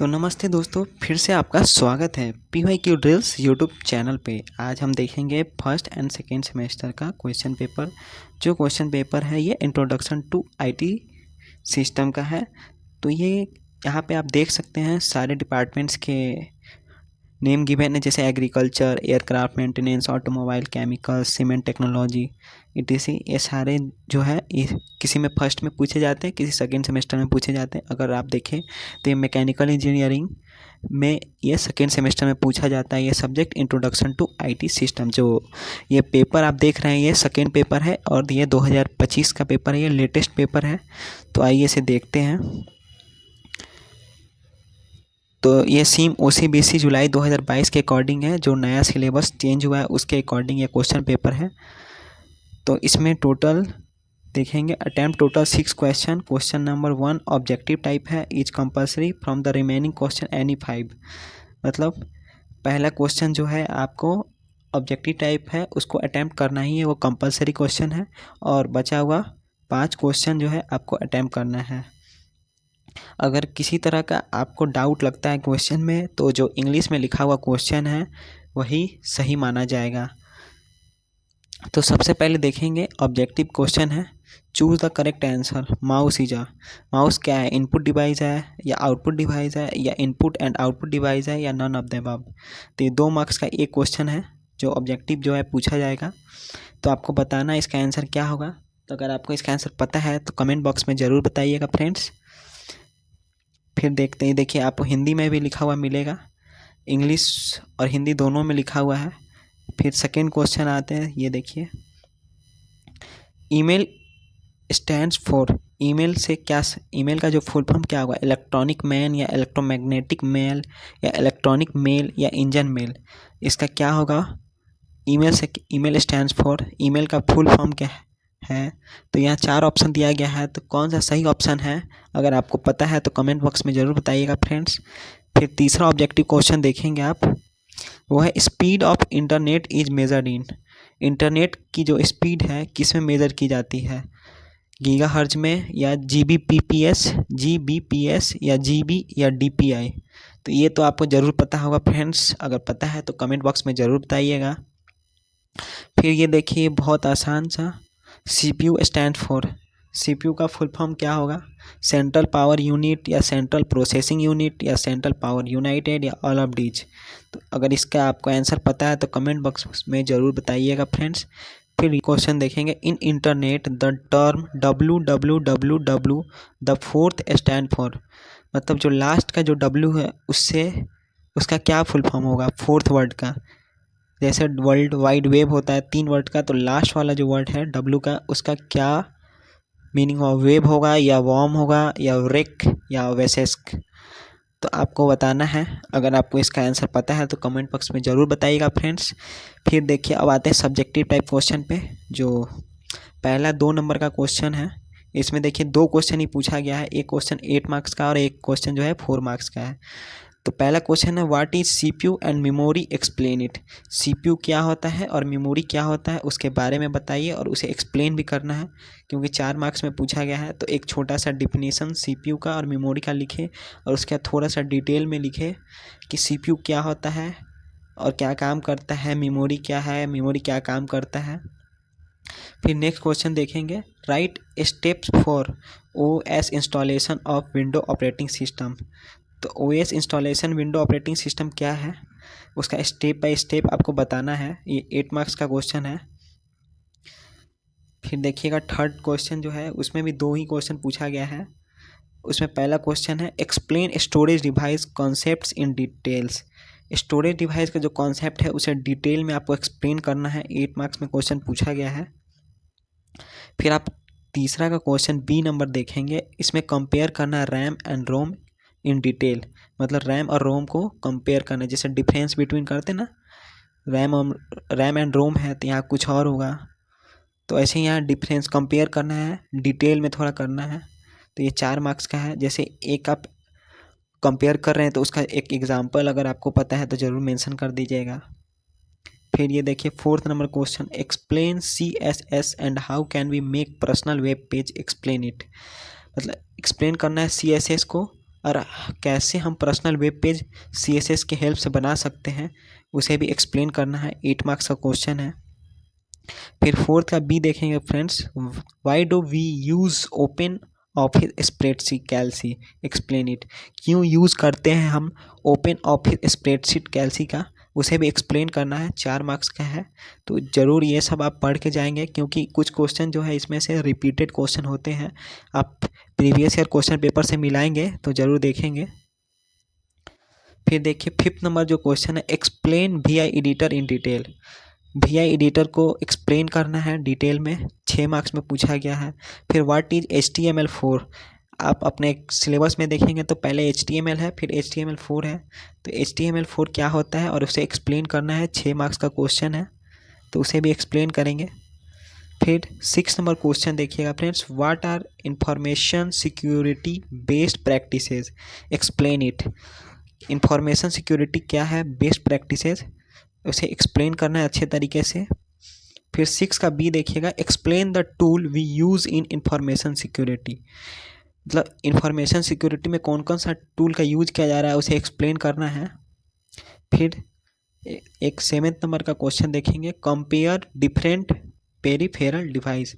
तो नमस्ते दोस्तों, फिर से आपका स्वागत है PYQ ड्रिल्स यूट्यूब चैनल पे। आज हम देखेंगे फर्स्ट एंड सेकेंड सेमेस्टर का क्वेश्चन पेपर। जो क्वेश्चन पेपर है ये इंट्रोडक्शन टू आईटी सिस्टम का है। तो ये यहाँ पे आप देख सकते हैं सारे डिपार्टमेंट्स के नेम गिवन है, जैसे agriculture, aircraft maintenance, automobile, chemical, cement technology, ETC। ये सारे जो है ये किसी में फर्स्ट में पूछे जाते हैं, किसी सेकेंड सेमेस्टर में पूछे जाते हैं। अगर आप देखें तो ये मैकेनिकल इंजीनियरिंग में ये सेकेंड सेमेस्टर में पूछा जाता है। ये subject introduction to IT system. जो ये पेपर आप देख रहे हैं ये सेकेंड पेपर है और ये 2025 का पेपर है, ये लेटेस्ट पेपर है। तो आइए इसे देखते हैं। तो ये सीम OCBC जुलाई 2022 के अकॉर्डिंग है। जो नया सिलेबस चेंज हुआ है उसके अकॉर्डिंग ये क्वेश्चन पेपर है। तो इसमें टोटल देखेंगे attempt total 6 question. Question number 1 objective type है, is compulsory from the remaining question any 5। मतलब पहला क्वेश्चन जो है आपको ऑब्जेक्टिव टाइप है, उसको अटैम्प्ट करना ही है, वो कंपल्सरी क्वेश्चन है। और बचा हुआ 5 क्वेश्चन जो है आपको अटैम्प्ट करना है। अगर किसी तरह का आपको डाउट लगता है क्वेश्चन में, तो जो इंग्लिश में लिखा हुआ क्वेश्चन है वही सही माना जाएगा। तो सबसे पहले देखेंगे ऑब्जेक्टिव क्वेश्चन है, choose the correct answer. Mouse क्या है, इनपुट डिवाइस है या आउटपुट डिवाइस है या इनपुट एंड आउटपुट डिवाइस है या नन ऑफ द अबव। तो ये 2 मार्क्स का एक क्वेश्चन है जो ऑब्जेक्टिव जो है पूछा जाएगा। तो आपको बताना है इसका आंसर क्या होगा। तो अगर आपको इसका आंसर पता है तो कमेंट बॉक्स में ज़रूर बताइएगा फ्रेंड्स। फिर देखते हैं, देखिए आपको हिंदी में भी लिखा हुआ मिलेगा, इंग्लिश और हिंदी दोनों में लिखा हुआ है। फिर सेकेंड क्वेश्चन आते हैं, ये देखिए, ईमेल स्टैंड्स फॉर। ईमेल से क्या, ईमेल का जो फुल फॉर्म क्या होगा, इलेक्ट्रॉनिक मैन या इलेक्ट्रोमैग्नेटिक मेल या इलेक्ट्रॉनिक मेल या इंजन मेल। इसका क्या होगा, ईमेल से, ईमेल स्टैंड्स फॉर, ईमेल का फुल फॉर्म क्या है। तो यहाँ 4 ऑप्शन दिया गया है, तो कौन सा सही ऑप्शन है अगर आपको पता है तो कमेंट बॉक्स में ज़रूर बताइएगा फ्रेंड्स। फिर तीसरा ऑब्जेक्टिव क्वेश्चन देखेंगे आप, वो है speed of internet is measured in. Internet की जो स्पीड है किस में मेज़र की जाती है, गीगाहर्ट्ज में या जीबीपीएस या जीबी या DPI। तो ये तो आपको ज़रूर पता होगा फ्रेंड्स, अगर पता है तो कमेंट बॉक्स में ज़रूर बताइएगा। फिर ये देखिए बहुत आसान सा, CPU स्टैंड फॉर। CPU का फुल फॉर्म क्या होगा, सेंट्रल पावर यूनिट या सेंट्रल प्रोसेसिंग यूनिट या सेंट्रल पावर यूनाइटेड या ऑल ऑफ डीज। तो अगर इसका आपको आंसर पता है तो कमेंट बॉक्स में ज़रूर बताइएगा फ्रेंड्स। फिर क्वेश्चन देखेंगे, in internet the term www the fourth stand for. मतलब जो लास्ट का जो W है उससे उसका क्या फुल फॉर्म होगा फोर्थ वर्ड का। जैसे वर्ल्ड वाइड वेब होता है 3 वर्ड का, तो लास्ट वाला जो वर्ड है W का, उसका क्या मीनिंग होगा, वेब होगा या वॉर्म होगा या रेक या वेसेस्क। तो आपको बताना है। अगर आपको इसका आंसर पता है तो कमेंट बॉक्स में ज़रूर बताइएगा फ्रेंड्स। फिर देखिए अब आते हैं सब्जेक्टिव टाइप क्वेश्चन पे। जो पहला 2 नंबर का क्वेश्चन है, इसमें देखिए 2 क्वेश्चन ही पूछा गया है, एक क्वेश्चन 8 मार्क्स का और एक क्वेश्चन जो है 4 मार्क्स का है। तो पहला क्वेश्चन है, what is CPU and memory, explain it. CPU क्या होता है और मेमोरी क्या होता है उसके बारे में बताइए और उसे एक्सप्लेन भी करना है, क्योंकि 4 मार्क्स में पूछा गया है। तो एक छोटा सा डिफिनीसन CPU का और मेमोरी का लिखे और उसके बाद थोड़ा सा डिटेल में लिखे कि CPU क्या होता है और क्या काम करता है, मेमोरी क्या है, मेमोरी क्या काम करता है। फिर नेक्स्ट क्वेश्चन देखेंगे, right steps for OS installation of window operating system. तो OS installation window operating system क्या है उसका स्टेप बाय स्टेप आपको बताना है। ये 8 मार्क्स का क्वेश्चन है। फिर देखिएगा थर्ड क्वेश्चन जो है उसमें भी 2 ही क्वेश्चन पूछा गया है। उसमें पहला क्वेश्चन है, explain storage device concepts in details. Storage device का जो कॉन्सेप्ट है उसे डिटेल में आपको एक्सप्लेन करना है, 8 मार्क्स में क्वेश्चन पूछा गया है। फिर आप तीसरा का क्वेश्चन B नंबर देखेंगे, इसमें कंपेयर करना RAM and ROM in detail. मतलब रैम और रोम को कंपेयर करना, जैसे डिफरेंस बिटवीन करते ना, रैम एंड रोम है तो यहाँ कुछ और होगा, तो ऐसे ही यहाँ डिफरेंस कंपेयर करना है, डिटेल में थोड़ा करना है। तो ये 4 मार्क्स का है। जैसे एक आप कंपेयर कर रहे हैं तो उसका एक एग्जांपल अगर आपको पता है तो ज़रूर मेंशन कर दीजिएगा। फिर ये देखिए 4th नंबर question, explain CSS and how can we make personal web page, explain it. मतलब एक्सप्लेन करना है CSS को और कैसे हम पर्सनल वेब पेज CSS के हेल्प से बना सकते हैं उसे भी एक्सप्लेन करना है। 8 मार्क्स का क्वेश्चन है। फिर 4th का बी देखेंगे friends, why do we use open office spreadsheet Calc, explain it. क्यों यूज़ करते हैं हम ओपन ऑफिस स्प्रेडशीट कैल्सी का, उसे भी एक्सप्लेन करना है। 4 मार्क्स का है, तो ज़रूर ये सब आप पढ़ के जाएंगे, क्योंकि कुछ क्वेश्चन जो है इसमें से रिपीटेड क्वेश्चन होते हैं। आप प्रीवियस ईयर क्वेश्चन पेपर से मिलाएंगे तो ज़रूर देखेंगे। फिर देखिए 5th नंबर जो क्वेश्चन है, explain VI editor in detail. VI editor को एक्सप्लेन करना है डिटेल में, 6 मार्क्स में पूछा गया है। फिर व्हाट इज HTML4, आप अपने सिलेबस में देखेंगे तो पहले HTML है, फिर HTML4 है। तो HTML4 क्या होता है और उसे एक्सप्लेन करना है। 6 मार्क्स का क्वेश्चन है, तो उसे भी एक्सप्लेन करेंगे। फिर 6 नंबर क्वेश्चन देखिएगा friends, what are information security based practices, explain it. Information security क्या है, बेस्ट प्रैक्टिसेस, उसे एक्सप्लेन करना है अच्छे तरीके से। फिर 6 का बी देखिएगा, explain the tool we use in information security. मतलब इंफॉर्मेशन सिक्योरिटी में कौन कौन सा टूल का यूज किया जा रहा है उसे एक्सप्लेन करना है। फिर एक 7th नंबर का क्वेश्चन देखेंगे, compare different peripheral device.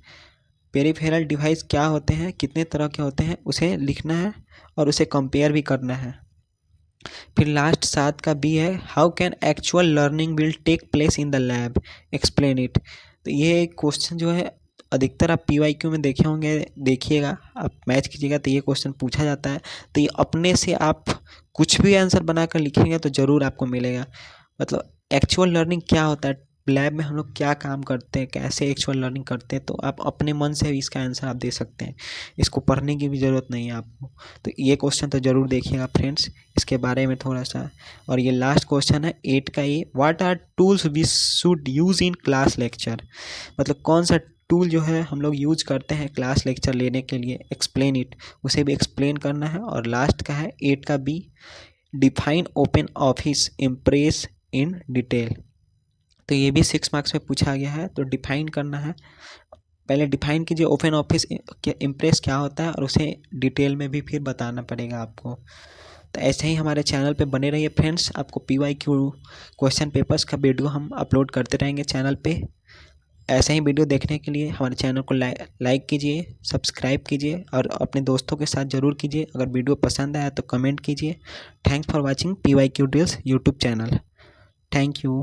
Peripheral device क्या होते हैं, कितने तरह के होते हैं, उसे लिखना है और उसे कंपेयर भी करना है। फिर लास्ट 7 का बी है, how can actual learning will take place in the lab, explain it. तो ये क्वेश्चन जो है अधिकतर आप PYQ में देखे होंगे, देखिएगा आप मैच कीजिएगा तो ये क्वेश्चन पूछा जाता है। तो ये अपने से आप कुछ भी आंसर बनाकर लिखेंगे तो ज़रूर आपको मिलेगा। मतलब एक्चुअल लर्निंग क्या होता है, लैब में हम लोग क्या काम करते हैं, कैसे एक्चुअल लर्निंग करते हैं, तो आप अपने मन से भी इसका आंसर आप दे सकते हैं। इसको पढ़ने की भी ज़रूरत नहीं है आपको। तो ये क्वेश्चन तो ज़रूर देखिएगा फ्रेंड्स, इसके बारे में थोड़ा सा। और ये लास्ट क्वेश्चन है 8 का, ये what are tools we should use in class lecture. मतलब कौन सा टूल जो है हम लोग यूज करते हैं क्लास लेक्चर लेने के लिए, एक्सप्लेन इट, उसे भी एक्सप्लेन करना है। और लास्ट का है 8 का B, define open office impress in detail. तो ये भी 6 मार्क्स में पूछा गया है, तो डिफाइन करना है। पहले डिफाइन कीजिए ओपन ऑफिस इम्प्रेस क्या होता है, और उसे डिटेल में भी फिर बताना पड़ेगा आपको। तो ऐसे ही हमारे चैनल पे बने रहिए फ्रेंड्स, आपको PYQ क्वेश्चन पेपर्स का वीडियो हम अपलोड करते रहेंगे चैनल पे। ऐसे ही वीडियो देखने के लिए हमारे चैनल को लाइक कीजिए, सब्सक्राइब कीजिए और अपने दोस्तों के साथ ज़रूर कीजिए। अगर वीडियो पसंद आया तो कमेंट कीजिए। Thanks for watching PYQ drills YouTube channel. Thank you.